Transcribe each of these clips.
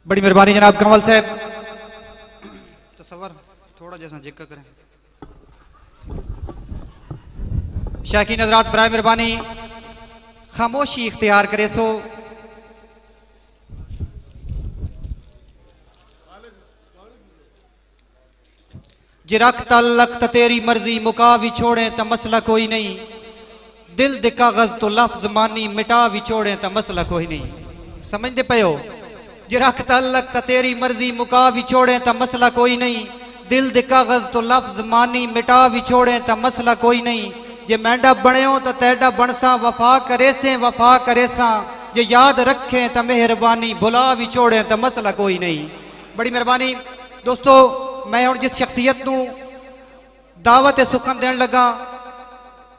बड़ी मेहरबानी जनाब कंवल साहब। तसव्वुर थोड़ा जैसा जिक्र करें। शायकीन हज़रात बराए मेहरबानी खामोशी इख्तियार करे सो। जे रख तल्लक त तेरी मर्जी मुका भी छोड़े तो मसला कोई नहीं, दिल दे कागज तो लफ्ज मानी मिटा भी छोड़े तो मसला कोई नहीं। समझते पे हो? जे रख तल्लक त तेरी मर्जी मुका भी छोड़े तो मसला कोई नहीं, दिल दे कागज तो लफ्ज मानी मिटा भी छोड़े तो मसला कोई नहीं। जे मैंडा बने हो तो तैडा बनसा वफा करे से वफा करे सा, जे याद रखे तो मेहरबानी भुला भी छोड़े तो मसला कोई नहीं। बड़ी मेहरबानी दोस्तों, मैं और जिस शख्सियत को दावत सुखन देने लगा,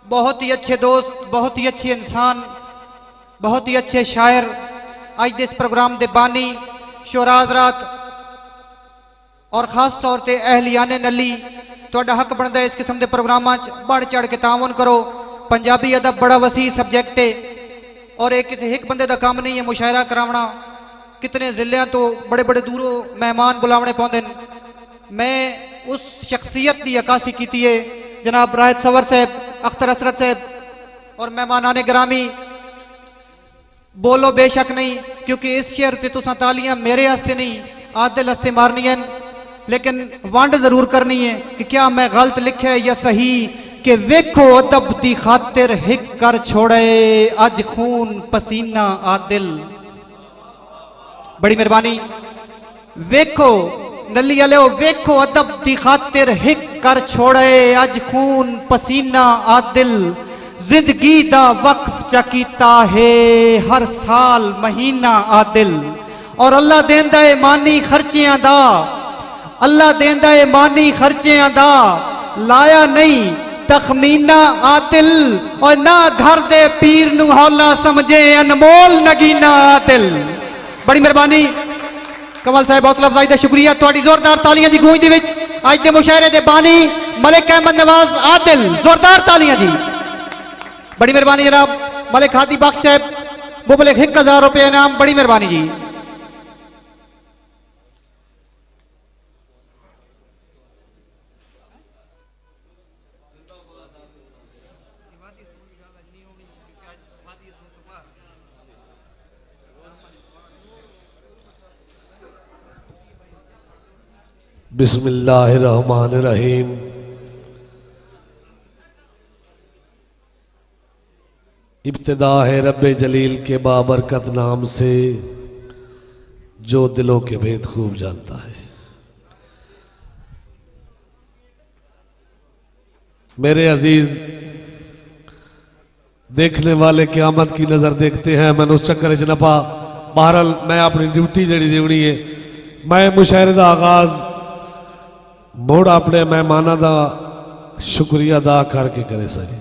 बहुत ही अच्छे दोस्त, बहुत ही अच्छे इंसान, बहुत ही अच्छे शायर, आज दे इस प्रोग्राम दे बानी शोरा हज़रात और खास तौर पर अहलियाने नली, तुहाडा हक बनता है इस किस्म के प्रोग्रामां बढ़ चढ़ के तावन करो। पंजाबी अदब बड़ा वसी सब्जैक्ट है और एक किसी एक बंदे का काम नहीं है मुशायरा करावना। कितने जिलों तो बड़े बड़े दूरों मेहमान बुलावने पाते हैं। मैं उस शख्सियत की अक्कासी की है जनाब राहत सवर साहब, अख्तर असरत साहब और मेहमानाने ग्रामी। बोलो बेशक नहीं, क्योंकि इस शेर ते तुसां तालियां मेरे वास्ते नहीं आदिल हस्ते मारनी है, लेकिन वंड जरूर करनी है कि क्या मैं गलत लिखे या सही। कि वेखो अदब दी खातिर हिक कर छोड़े अज खून पसीना आदिल। बड़ी मेहरबानी। वेखो नली वाले, वेखो अदब दी खातिर हिक कर छोड़े अज खून पसीना आदिल। जिंदगी दा वक्फ चकीता है हर साल महीना आदिल। और अल्लाह देंदा है मानी खर्चियां दा, अल्लाह देंदा है मानी खर्चियां दा, लाया नहीं तखमीना आदिल। और ना घर दे पीर नू हौला समझे अनमोल नगीना आदिल। बड़ी मेहरबानी कमल साहब, हौसला अफजाई का शुक्रिया। थोड़ी जोरदार तालियां दी गूंज दे विच अज दे मुशायरे दे बानी मलिक अहमद नवाज आदिल, जोरदार तालियां जी। बड़ी मेहरबानी जनाब मलिक हादी बख्श साहब, मुबलिक 1000 रुपये इनाम। बड़ी मेहरबानी जी। बिस्मिल्लाहिर्रहमानिर्रहीम। इब्तिदा है रब्बे जलील के बाबरकत नाम से, जो दिलों के भेद खूब जानता है। मेरे अजीज देखने वाले क़यामत की नज़र देखते हैं, मैंने उस चक्कर च नपा। बहरहाल मैं अपनी ड्यूटी जी देनी है। मैं मुशायरे का आगाज़ मुड़ अपने मेहमानों का शुक्रिया अदा करके करे सके।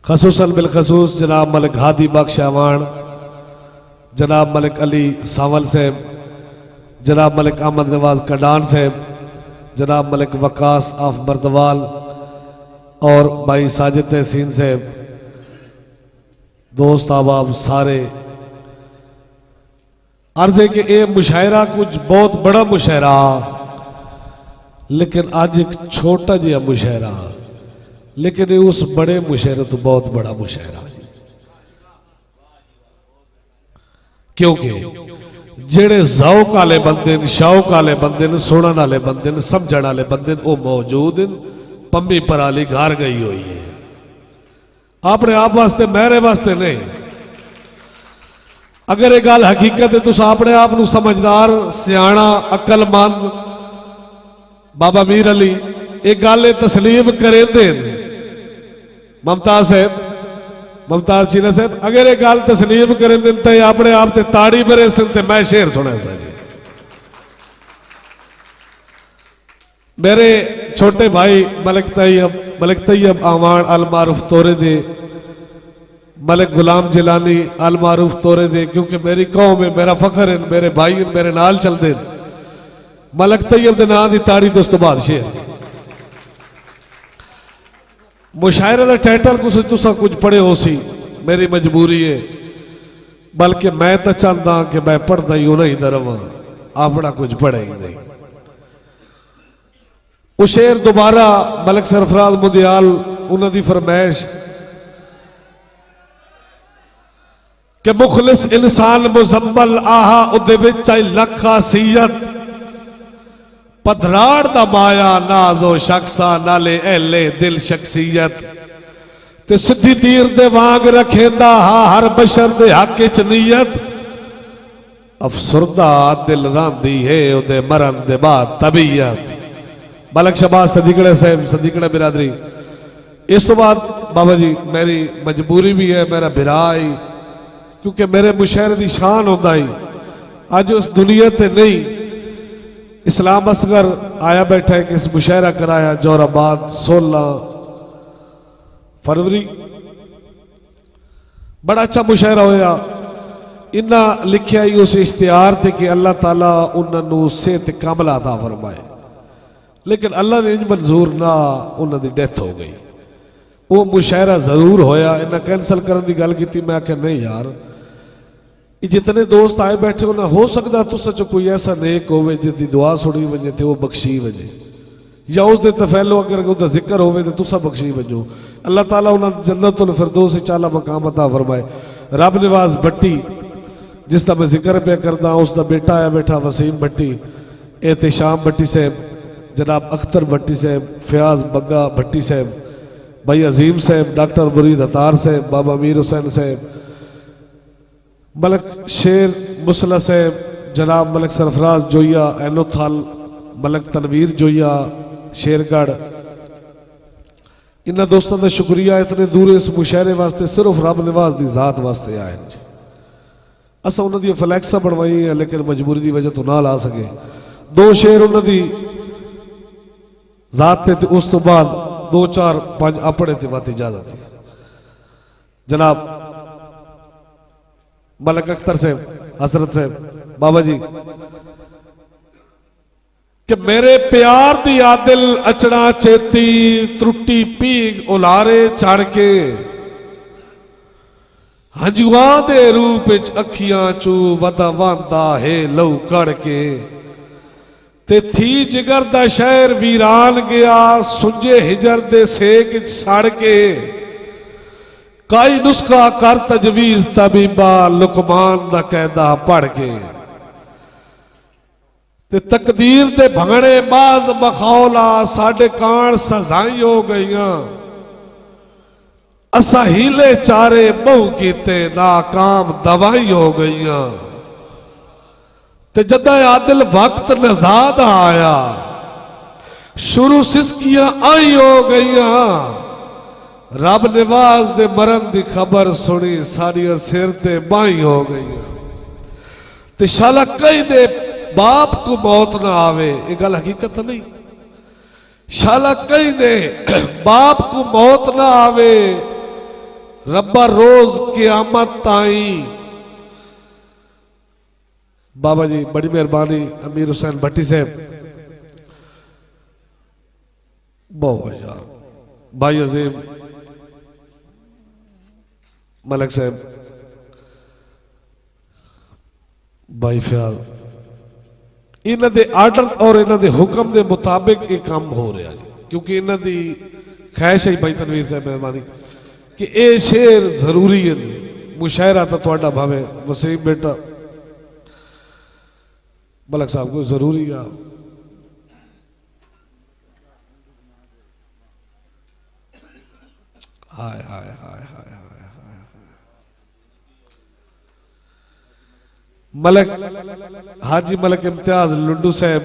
खसूसन बिलखसूस जनाब मलिक हादी बख्श अवान, जनाब मलिक अली सावल साहब, जनाब मलिक अहमद नवाज कडान साहब, जनाब मलिक वकास आफ बर्दवाल और भाई साजिद तहसीन साहब, दोस्त अहबाब सारे। अर्ज है कि यह मुशायरा कुछ बहुत बड़ा मुशायरा, लेकिन अज एक छोटा जिहा मुशायरा, लेकिन उस बड़े मुशायरे तो बहुत बड़ा मुशायरा। क्योंकि जेड़े ज़ौक वाले बंदे, शौक वाले बंदे, सुनने वाले बंदे, समझण वाले बंदे, वो मौजूद हैं। पंमी पराली घर गई हुई है, अपने आप वास्ते मेरे वास्ते नहीं। अगर ये गल हकीकत है, तुस अपने आप को समझदार, सियाणा, अकलमंद बाबा मीर अली एक गल तस्लीम करे देन। मुमताज साहब, मुमताज चीना साहब, अगर ये गल तस्लीम करे देन तो अपने आप से ताड़ी मरे सन ते मैं शेर सुना सा। मेरे छोटे भाई मलिक तैयब आवान अल मारूफ तोरे दे, मलिक गुलाम जिलानी अल मारूफ तोरे दे, क्योंकि मेरी कौम है, मेरा फखर है, मेरे भाई हैं, मेरे नाल चलते हैं। मलिक तैयब के नाम की ताड़ी तो उस तो बाद शेर। मुशायरे का टाइटल कुछ तुसा कुछ पढ़े हो सी, मेरी मजबूरी है। बल्कि मैं तो चाहता कि मैं पढ़ता ही उन्हें ही रहा, अपना कुछ पढ़े ही नहीं। वो शेर दोबारा मलिक सरफराज मुदियाल उन्होंने फरमाइश कि मुखलिस इंसान मुजम्मल आहा उदे विच आई लख खासियत, पधराड़ दा माया नाजो शख्सा नाले एले दिल शख्सियत, ते सिद्धी तीर दे वांग रखेंदा हा हर बशर दे हक च नीयत, अफसुरदा दिल रांदी है उदे मरन दे बाद तबीयत। मलिक शहबाज सदीकड़े साहब, सदीकड़े बिरादरी। इस तो बाद बाबा जी मेरी मजबूरी भी है, मेरा बिरा ही, क्योंकि मेरे मुशायरे की शान होता ही अज उस दुनिया ते नहीं। इस्लाम असगर आया बैठा है कि इस मुशायरा कराया जोराबाद 16 फरवरी, बड़ा अच्छा मुशायरा होया। इन्ना लिखिया ही उस इश्तिहार ते कि अल्लाह ताला उन्होंने सेहत कामला अता फरमाए, लेकिन अल्लाह ने इंज मंजूर ना, उन्होंने डेथ हो गई। वो मुशायरा जरूर होया, इन्हें कैंसल करने की गल की, मैं आख्या नहीं यार, जितने दोस्त आए बैठे उन्हें हो सकता तुसा चो कोई ऐसा नेक होवे जिसकी दुआ सुनी वजे तो वह बख्शी वजे, या उस दिन तफैलो अगर उसका जिक्र होवे तो तुसा बख्शी वजो। अल्लाह ताला उन्हें जन्नतुल फिरदौस चाला मकाम अता फरमाए। रब निवाज भट्टी जिसका मैं जिक्र पे करता, उसका बेटा आया बैठा वसीम भट्टी, एहतशाम भट्टी साहब, जनाब अख्तर भट्टी साहब, फयाज बग्गा भट्टी साहब, भाई अजीम साहब, डॉक्टर मुरीद अतार साहब, बाबा अमीर हुसैन साहब, मलिक शेर मुसला साहब, जनाब मलिक सरफराज जोइया एनोथल, मलिक तनवीर जोइया शेरगढ़, इन्होंने दोस्तों का शुक्रिया। इतने दूर इस मुशायरे वास्ते सिर्फ रब निवाज की जात वास्ते आए। असा उन्होंने फ्लैक्सा बनवाई है, लेकिन मजबूरी की वजह तो ना ला सके। 2 शेर उन्होंने जात पे, उस तो बाद 2 4 5 अपने ते बात इजाजत है। जनाब मलिक अख्तर साहब, हसरत साहब, बाबा जी कि मेरे प्यार दी आदिल अचना चेती, त्रुटी पीग उलारे चढ़ के, हंजुआ दे रूप विच अखियां चू वदा वांदा है लहू कड़ के, ते थी जिगर दा शहर वीरान गया सुंजे हिजर दे सेक विच सड़ के, काई नुस्खा कर तजवीज तबीबा लुकमान दा कहदा पढ़ के, ते तकदीर दे भंगड़े बाज मखौला साडे कान सजाई हो गईयां, असा हीले चारे बहु कीते नाकाम दवाई हो गईयां, ते जदा आदिल वक्त नजाद आया शुरू सिस्कियां आई हो गईयां, रब निवाज दे मरन दी खबर सुनी सारिया सिर ते बाई हो गईयां, ते शाला कई दे बाप को मौत ना आवे, ये गल हकीकत नहीं। शाला कई दे बाप को मौत ना आवे, रब्बा रोज क़यामत ताई। बाबा जी बड़ी मेहरबानी, अमीर हुसैन भट्टी साहब, बहुत यार, भाई अजीम मलिक साहब, भाई फयाल, इन्हों के आर्डर और इन्हों के हुक्म के मुताबिक ये काम हो रहा है, क्योंकि इन्हों की ख्वाहिश है भाई तनवीर साहब मेहरबानी कि ये शेर जरूरी है। मुशायरा तो थोड़ा भावे वसीम बेटा मलिक साहब को जरूरी है। हाय हाय हाय हाय मलिक हाजी मलिक इम्तियाज लुंडू साहब,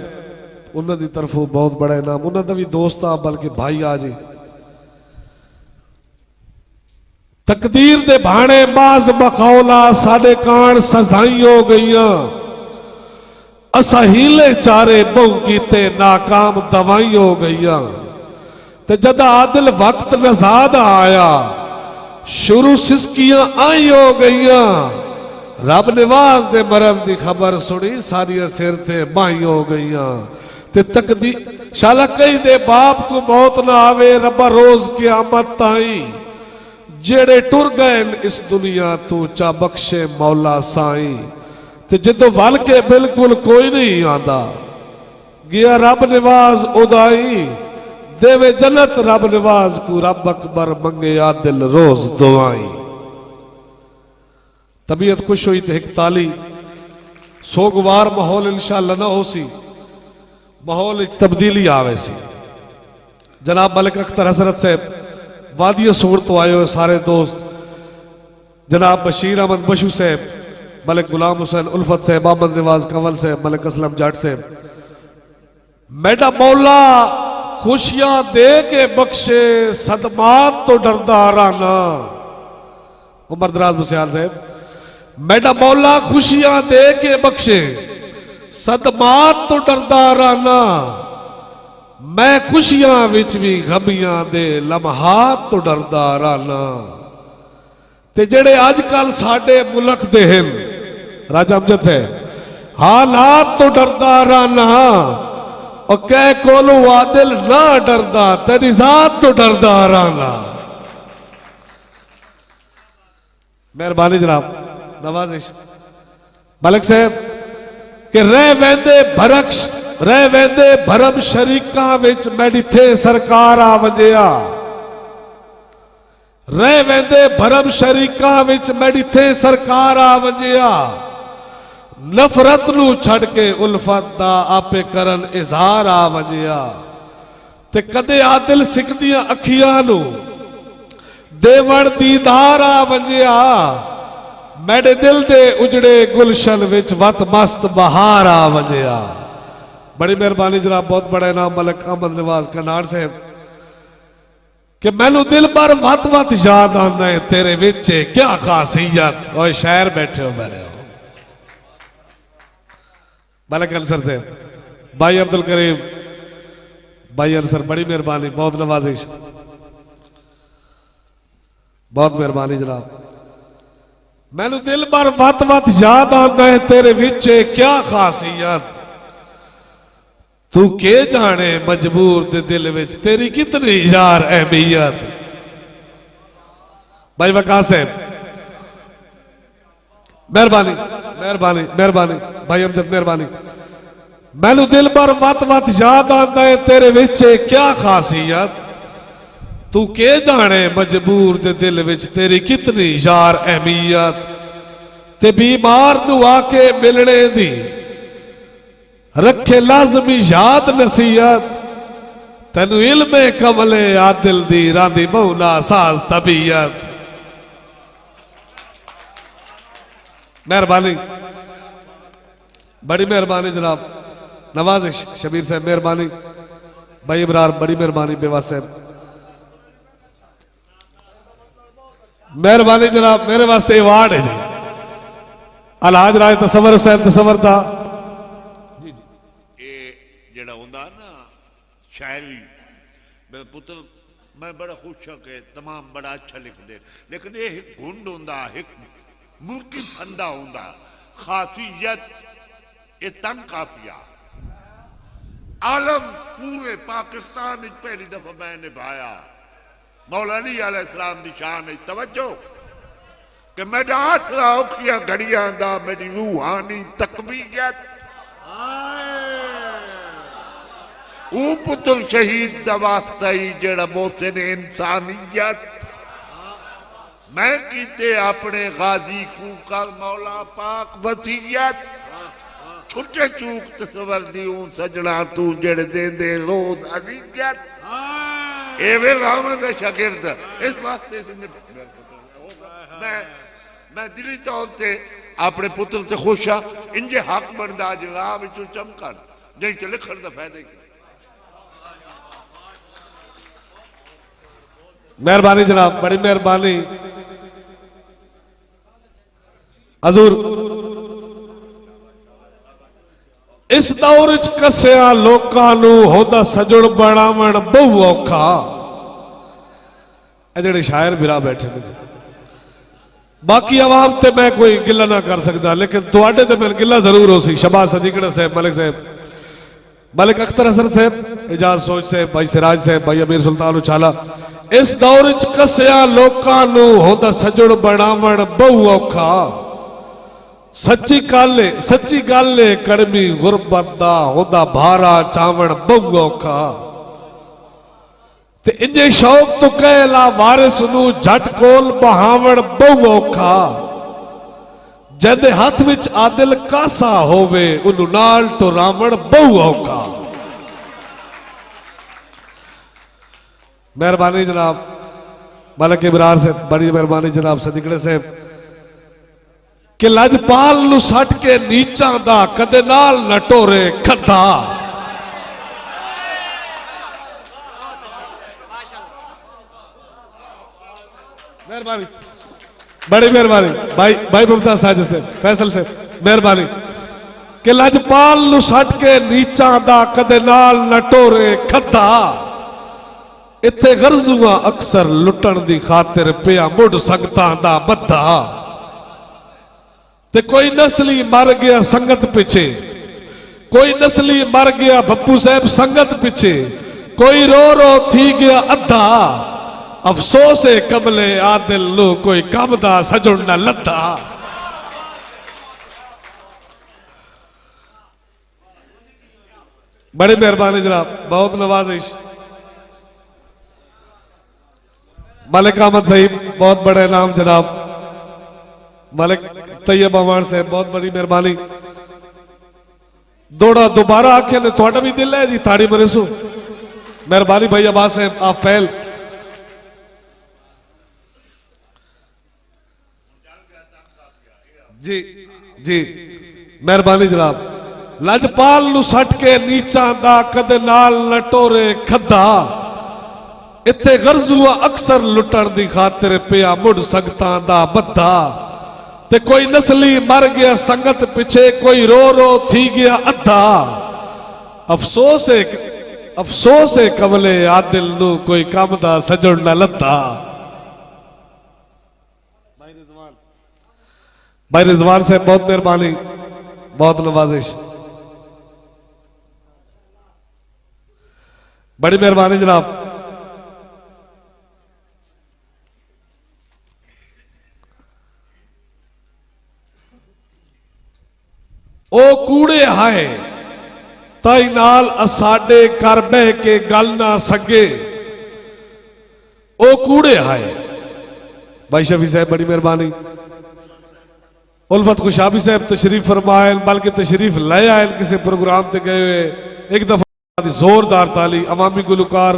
उन्होंने तरफों बहुत बड़ा इनाम, उन्होंने भी दोस्त आ बल्कि भाई आ जी। तकदीर दे भाणे बाज मखौला साडे कान सजाई हो गईयां, असा हीले चारे बहु कीते नाकाम दवाई हो गईयां, ते जदा आदिल वक्त नजाद आया शुरू सिस्कियां आई हो गईयां, रब निवाज दे मरन दी खबर सुनी सारिया सिर ते बाई हो गईयां, ते तकदीर शाला कई दे बाप को मौत ना आवे, रब्बा रोज क़यामत ताई जेड़े टुर गए इस दुनिया तू चा बख्शे मौला साई, ते जिदों वल के बिल्कुल कोई नहीं आंदा, गया रब निवाज उदाई, देवे जन्नत रब निवाज को, रब अकबर मंगे आ दिल रोज दुआई। तबीयत खुश हुई तो एक ताली, सोगवार माहौल इंशाअल्लाह ना हो सी, माहौल तब्दीली आवे सी। जनाब मलिक अख्तर हसरत साहब वादी सूर तो आए हुए सारे दोस्त, जनाब बशीर अहमद बशू साहब, मलिक गुलाम हुसैन उल्फत साहब, अहमद नवाज कंवल साहब, मलिक असलम जट साहब, मेरा मौला खुशियां दे के बख्शे सदमात तो डरदा राना। उमर दराज मुसियाल साहब, मेरा मौला खुशियां दे के बख्शे सदमात तो डरदा राना, मैं खुशियां विच भी गमियां दे लम्हात तो डरदा राना। ते जेड़े अजकल साडे मुल्क दे हैं राजा अमजद साहब, हालात तो डरदा राना, और कह कोलो आदिल ना डरदा, तेरी जात तो डरदा राना। मेहरबानी जनाब, नवाजिश मलिक साहब कि रह वेंदे भरक्ष रह वेंदे भरम शरीका विच मैडिथे सरकार आ वंजिया, रह वेंदे भरम शरीका विच मैडिथे सरकार आ वंजिया, नफरत नू छड़ के उल्फत दा आपे करन इजहार आ वंजिया, ते कदे आदिल सिख दियां अखियां नू देवण दीदार आ वंजिया, मेरे दिल दे उजड़े गुलशन विच वत मस्त बहार आ वंजिया। बड़ी मेहरबानी जनाब, बहुत बड़ा इनाम मलिक अहमद नवाज कनाड़ साहब कि मैनू दिल भर वत वत याद आंदा है तेरे विच क्या खासियत। और शायर बैठे हो मेरे मलिक अंसर साहब, भाई अब्दुल करीम भाई अंसर, बड़ी मेहरबानी, बहुत नवाजिश, बहुत मेहरबानी जनाब। मैनू दिल भर वत वत याद आंदा है तेरे विच क्या खासियत, तू के जाने मजबूर दे दिल विच तेरी कितनी यार अहमियत। भाई वकास साहब, मेहरबानी मेहरबानी मेहरबानी, भाई अमजद मेहरबानी। मैनू दिल भर वत वत याद आंदा है तेरे विच क्या खासियत, तू के जाने मजबूर दे दिल विच तेरी कितनी यार अहमियत। ते बीमार नू आके मिलने दी रखे लाजमी याद नसीहत, तेनू इल्मे कमले आदिल दी रांदी मौना साज तबीयत। मेहरबानी, बड़ी मेहरबानी जनाब, नवाजिश शबीर साहब मेहरबानी, भाई इब्रार बड़ी मेहरबानी, बेवा साहब मेहरबानी जनाब। मेरे वास्ते अवार्ड है जी अलहाज राज तसवर हुसैन तसवर दा जेड़ा होंदा ना शायरी, मेरे पुत्र मैं बड़ा खुश हाँ कि तमाम बड़ा अच्छा लिख दे, लेकिन ये एक घुंड होंदा, एक मुल्की फंदा होंदा, खासियत ये तंग काफिया आलम पूरे पाकिस्तान पहली दफा मैं निभाया। मौलानी अलैहिस्सलाम दी शान है तवज्जो कि मेरा आसरा औखियां घड़ियां दा मेरी रूहानी तकवीयत। वो पुत्र शहीद दा वास्ता ही जेड़ा मोहसिन इंसानियत। मैं कीते अपने गाजी को कर मौला पाक वसीयत। छुट्टे चूक तस्वर दियूं सजना तू जेड़े दे दे रोज अजियत। एवे रामन दे शागिर्द इस वास्ते मैं दिली तौर से अपने पुत्र से खुश हाँ। इंजे हक बनदा राह विचों चमकन नहीं तो लिखण दा फायदा ही। मेहरबानी जनाब, बड़ी मेहरबानी हजूर। इस दौर च कसिया लोकां नू होदा सजण बनावण बहु औखा। जेड़े शायर बिरा बैठे थे, बाकी आवाम ते मैं कोई गिला ना कर सकता, लेकिन तुहाडे ते मैं गिला जरूर हो सी। शबाज सदीकड़ा साहब, मलिक साहब, मलिक अख्तर हसन साहब, एजाज सोच साहब, भाई सिराज साहब, भाई अमीर सुल्तान उछाला, इस दौर च कसिया लोकां नूं होंदा सजण बनावण बहु औखा। सच्ची गल है कड़मी गुरबत दा होंदा भारा चावण बहु औखा। ते इंजे शौक तो कहला वारिस नूं झट कोल बहावण बहु औखा। जदे हाथ विच आदिल कासा होवे उन्हूं नाल टुरावण बहु औखा। मेहरबानी जनाब मलक इमरान से, बड़ी मेहरबानी जनाब सदीकड़े से कि लजपाल नूं सट के नीचा दा कदे नाल न टोरे खद्दा। मेहरबानी, बड़ी मेहरबानी भाई मुमताज साजिद से, फैसल से, मेहरबानी कि लजपाल नूं सट के नीचा दा कदे नाल न टोरे खद्दा। इत्थे गरजुआ अक्सर लुटण दी खातिर पिया मुड़ संगतां दा बद्धा। ते कोई नस्ली मर गया संगत पिछे, कोई नस्ली मर गया बप्पू साहब संगत पिछे, कोई रो रो थी गया अद्धा। अफसोस है कमले आदिल नु कोई कम दा सजण न लद्दा। बड़ी मेहरबानी जनाब, बहुत नवाजिश। मलिक अहमद सईद बहुत बड़े नाम जनाब, मलिक तैयब अमान से बहुत बड़ी मेहरबानी। दौड़ा दोबारा आखे ने थोड़ा भी दिल है जी, ताड़ी मरेसू मेहरबानी भाई अब्बास है आप पहल। जी जी मेहरबानी जनाब। लजपाल नूं सट के नीचा दा कदे नाल न टोरे खद्दा। इत्थे गरजुआ अक्सर लुटण दी खातिर पिया मुड़ संगतां दा बद्धा। ते कोई नस्ली मर गया संगत पिछे, कोई रो रो थी गया अद्धा। अफसोस है कमले आदिल नूं कोई कम दा सजण न लद्दा। भाई रिजवान से बहुत मेहरबानी, बहुत नवाजिश, बड़ी मेहरबानी जनाब। ओ कूड़े हाय ताई नाल असाडे कर बह के गल ना सके। ओ कूड़े हाय। भाई शफी साहब बड़ी मेहरबानी। उल्फत खुशाबी साहब तशरीफ फरमाए, बल्कि तशरीफ ले आए किसी प्रोग्राम ते गए हुए। एक दफा जोरदार ताली। अवामी गुलकार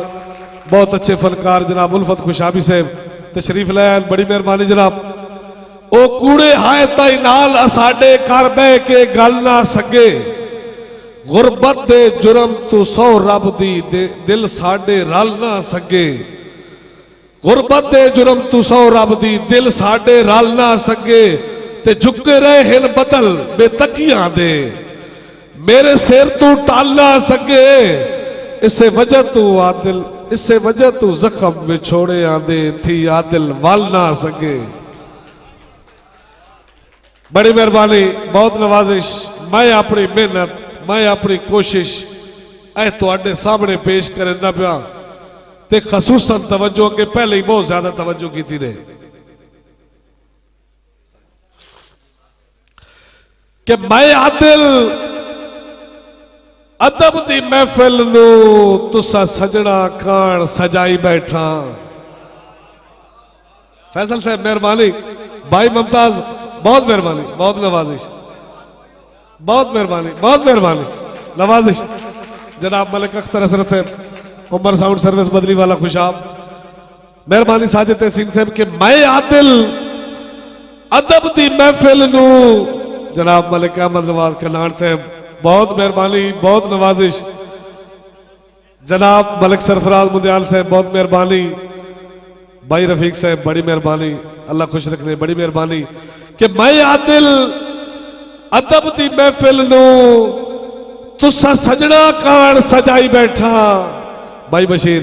बहुत अच्छे फनकार जनाब उल्फत खुशाबी साहब तशरीफ ले आए, बड़ी मेहरबानी जनाब। ओ कूड़े हाय ताई नाल असाडे कर बह के गल ना सके। गुरबत दे जुर्म तू सौ रब दी दिल साडे रल ना सके। गुरबत दे जुर्म तू सौ रब दी दिल साडे रल ना सके। ते झुके रहे हिन बदल बेतकियां दे मेरे सिर तू टाल ना सके। इसे वजह तू जख्म विछोड़े आंदे थी आदिल वल ना सके। बड़ी मेहरबानी, बहुत नवाजिश। मैं अपनी मेहनत, मैं अपनी कोशिश तुहाडे सामने पेश करना पिया ते खसूसन तवज्जो के पहले ही बहुत ज्यादा तवज्जो की थी कि मैं आदिल अदब दी महफिल नू तुसा सजना कान सजाई बैठा। फैसल साहब मेहरबानी। भाई मुमताज बहुत मेहरबानी, बहुत नवाजिश, बहुत मेहरबानी, बहुत मेहरबानी, नवाजिश। जनाब मलिक अख्तर हसरत साहब उमर साउंड सर्विस बदली वाला खुशाब, मेहरबानी साजिद तहसीन साहब के मैं आदिल अदब दी महफिल नू। जनाब मलिक अहमद नवाज कनान साहब बहुत मेहरबानी, बहुत नवाजिश। जनाब मलिक सरफराज मुदयाल साहब बहुत मेहरबानी। भाई रफीक साहब बड़ी मेहरबानी, अल्लाह खुश रखने, बड़ी मेहरबानी कि मैं आदिल अदब दी महफिल नू तुसा सजना कान सजाई बैठा। भाई बशीर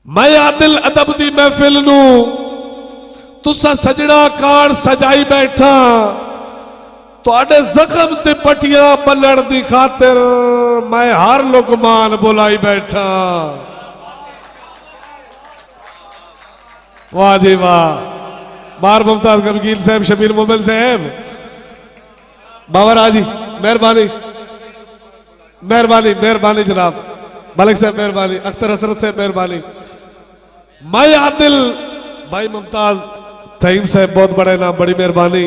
मैं आदिल अदब दी महफिल नू तुसा सजना कान सजाई बैठा। तुहाडे जख्म ते पट्टियां बल्लण दी खातिर मैं हर लुकमान बुलाई बैठा। वाह जी वाह। बार मुमताज का वकील साहब शबीर मोमिन साहब, बाबर जी मेहरबानी मेहरबानी मेहरबानी जनाब, मलिक साहब मेहरबानी, अख्तर हसरत साहब मेहरबानी, मैं आदिल भाई मुमताज तहीम साहब बहुत बड़े नाम, बड़ी मेहरबानी।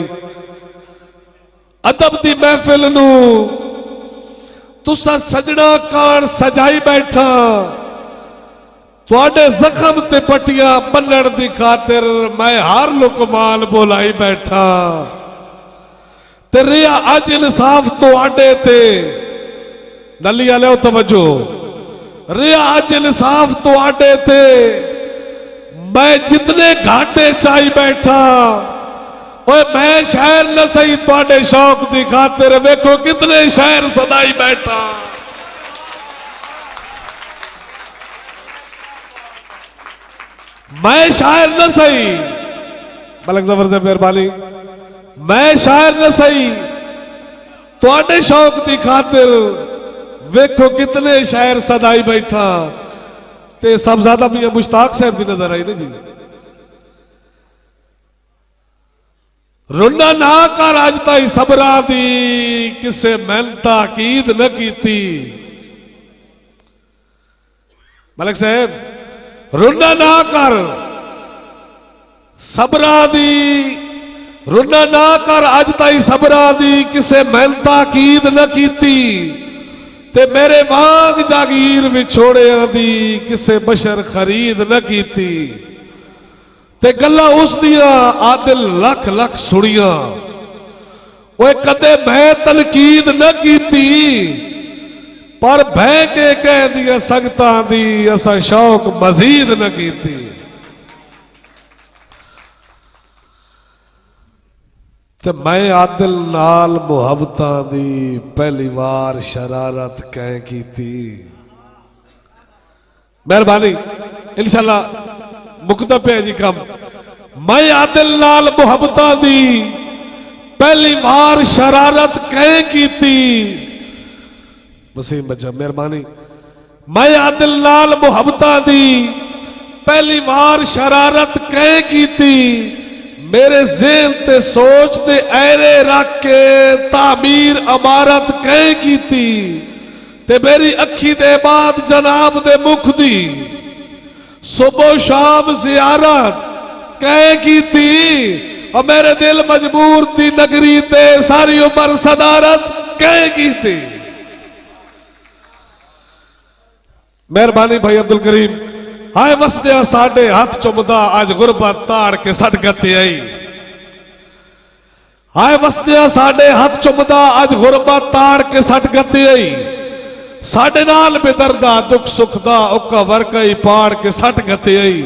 अदब दी महफिल नू तुसा सजना कान सजाई बैठा, तुहाडे जख्म ते पट्टियां बन्नण दी खातिर मैं हर लुकमान बोलाई बैठा, ते रिया अज इंसाफ तुहाडे ते नली वाले तवज्जो, रिया अज इंसाफ तुहाडे ते मैं जितने घाटे चाई बैठा, ओए मैं शहर न सही तुहाडे शौक दी खातिर वेखो कितने शहर सदाई बैठा। मैं शायर न सही, मलक जफर से मेहरबानी, मैं शायर न सही तुहाडे शौक दी खातिर वेखो कितने शायर सदाई बैठा। ते सब ज्यादा मियां मुश्ताक साहब की नजर आई ना जी। रुना ना कर अज ताई सबरा दी, किसे मेहनता कीद न कीती। मलिक साहब रुना ना कर सबरा दी, रुना ना कर अज ताई सबरा दी, किसे मेहनता कीद न कीती। ते मेरे वांग जागीर विछोड़िया दी, किसे बशर खरीद न कीती। ते गल्लां उस दिया आदिल लख लख सुनिया, ओए कदे मैं तनकीद न कीती, पर बह के कह दिया संगतां दी असा शौक मजीद न कीती। ते मैं आदिल नाल मुहब्बतां दी पहली बार शरारत कह कीती। मेहरबानी इंशाअल्लाह मुकदा पे जी कम। मैं आदिल नाल मुहब्बतां दी पहली बार शरारत कह कीती। वसीम बच्चा मेहरबानी। मैं आदिल नाल मुहब्बतां दी पहली बार शरारत कह कीती। मेरे ज़हन ते सोच ते ऐरे रख के तामीर अमारत कह कीती। ते मेरी अखी दे बाद जनाब दे मुख दी सुबह शाम ज़ियारत कह कीती। और मेरे दिल मजबूर थी नगरी ते सारी उम्र सदारत कह कीती। मेहरबानी भाई अब्दुल करीम। हाय वसदिया साडे हाथ चुमदा अज गुरबत ताड़ के सट गते आई। हाय वसदिया साडे हाथ चुमदा अज गुरबत ताड़ के सट गते आई। साडे नाल बेदर्दा दुख सुख दा उका वरकई पाड़ के सट गते आई।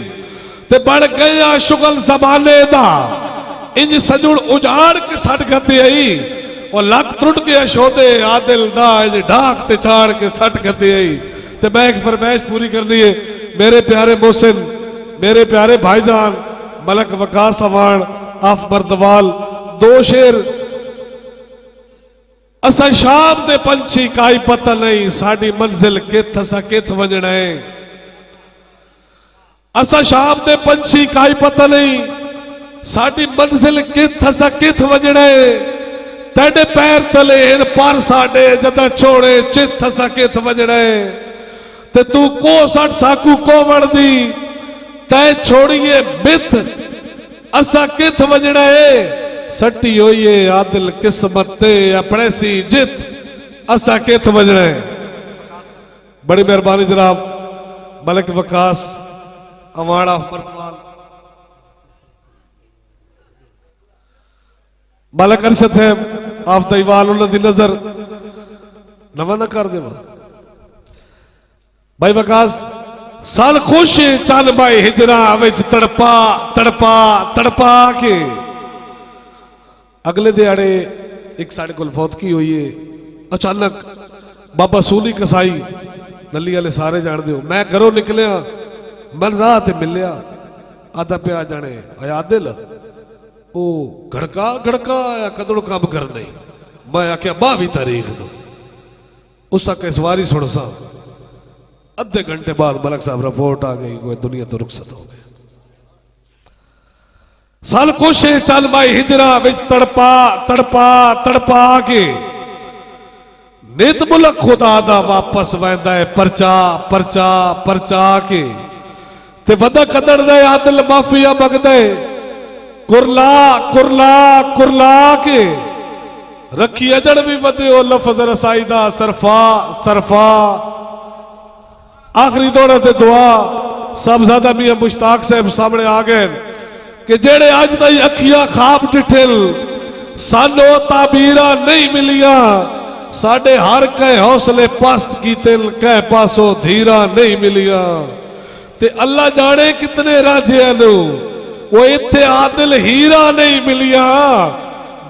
ते बन गया शुगल जमाने दा इंज सजुड़ उजाड़ के सट गते आई। और लक त्रुट गया शोदे आदिल दा इंज ढाक ते चाड़ के सट गते आई। ते मैं एक फरमाइश पूरी करनी है। मेरे प्यारे मोहसिन, मेरे प्यारे भाईजान मलक वकास अवान आफ बर्दवाल, दो शेर। असा शाम दे पंछी काई पता नहीं साड़ी मंजिल किथ असा किथ वजना है। असा शाम दे पंछी काई पता नहीं साड़ी मंजिल किथ असा किथ वजना है। तेरे पैर तले इन पर साडे जदा छोड़े चित असा किथ वजना है। ते तू को सट साकू को वड़दी तै छोड़िए बिथ असा किथ वजना है। सट्टी होइए आदिल किस्मत ते अपने सी जित असा किथ वजना है। बड़ी मेहरबानी जनाब मलिक वकास अवाड़ा मलिक अरशद साहब आप दईवाल उन्होंने दी नजर नवा ना कर दे भाई वकास। साल खुश चल भाई हिजरा विच तड़पा तड़पा तड़पा के। अगले दिहाड़े एक साढ़े को फौतगी हुई है अचानक। बाबा सूली कसाई नली वाले सारे जानते हो। मैं घरों निकलिया मन राह ते मिलिया आधा प्या जाने आया दिल ओ घड़का घड़का आया कदों काम कर नहीं। मैं आख्या 22 तारीख नो उस इस वारी सुन सा। आधे घंटे बाद मलक साहब रिपोर्ट आ गई कोई दुनिया तो रुखसत हो गए। सल कोशे चल माई हिजरा विच तड़पा तड़पा तड़पा के नित मुल्क खुदा दा वापस वैंदा है परचा परचा परचा के ते वदा कदड़ दे आदिल माफिया मंगदे कुरला कुरला कुरला के रखी अजड़ भी वदे ओ लफज रसाईदा सरफा सरफा। आखिरी दौरे ते दुआ साहबजादा मियां मुश्ताक साहब सामने आ गए कि जेड़े अज तई अखियां खाब डिठिल सानो ताबीरा नहीं मिलिया साडे हर कह हौसले पस्त कीते कह पासो धीरा नहीं मिलिया ते अल्लाह जाने कितने राजे नु वो इत्थे आदिल हीरा नहीं मिलिया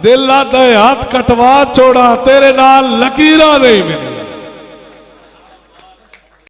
दिल आदा हाथ कटवा छोड़ा तेरे नाल लकीरा नहीं मिली।